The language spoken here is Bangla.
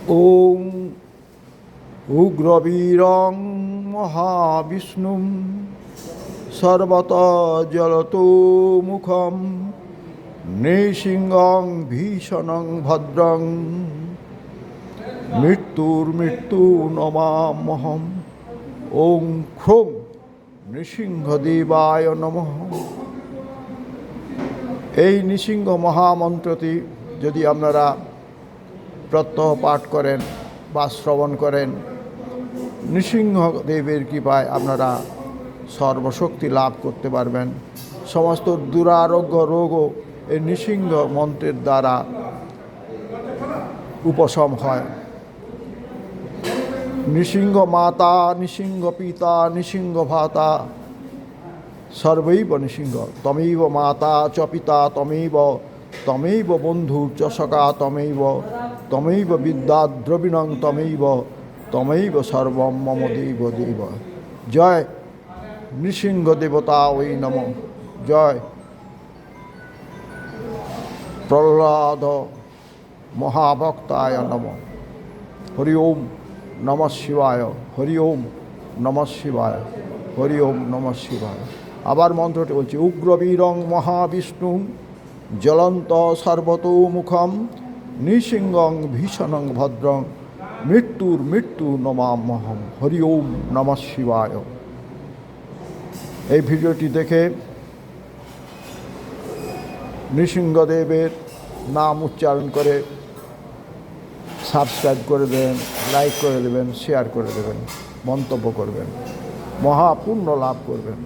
ওম উগ্রবীরং মহাবিষ্ণুম সর্বতজলতোমুখম নৃসিংহং ভীষণং ভদ্রং মৃত্যুর্মৃত্যু নমাম্যহম। ওং ক্রোং নৃসিংহদেবায় নমঃ। এই নৃসিংহ মহামন্ত্রটি যদি আপনারা প্রত্যহ পাঠ করেন বা শ্রবণ করেন, নৃসিংহদেবের কৃপায় আপনারা সর্বশক্তি লাভ করতে পারবেন। সমস্ত দুরারোগ্য রোগও এই নৃসিংহ মন্ত্রের দ্বারা উপশম হয়। নৃসিংহ মাতা, নৃসিংহ পিতা, নৃসিংহ ভ্রাতা সর্বৈব নৃসিংহ। তমৈব মাতা চ পিতা তমৈব, তমৈব বন্ধু চ সখা তমৈব, তমৈব বিদ্যা দ্রবিণং তমৈব, তমৈব সর্বম মম দেব দেব। জয় নৃসিংহ দেবতা ওই নম। জয় প্রহ্লাদ মহাভক্তায় নম। হরি ওম নমঃ শিবায়, হরি ওম নমঃ শিবায়, হরি ওম নমঃ শিবায়। আবার মন্ত্রটি বলছি, উগ্রবীরং মহাবিষ্ণু জ্বলন্ত সর্বতোমুখম নৃসিংহং ভীষণং ভদ্রং মৃত্যু নমাম্যহম। হরি ওম নমঃ শিবায়। এই ভিডিওটি দেখে নৃসিংহদেবের নাম উচ্চারণ করে সাবস্ক্রাইব করে দেবেন, লাইক করে দেবেন, শেয়ার করে দেবেন, মন্তব্য করবেন, মহাপুণ্য লাভ করবেন।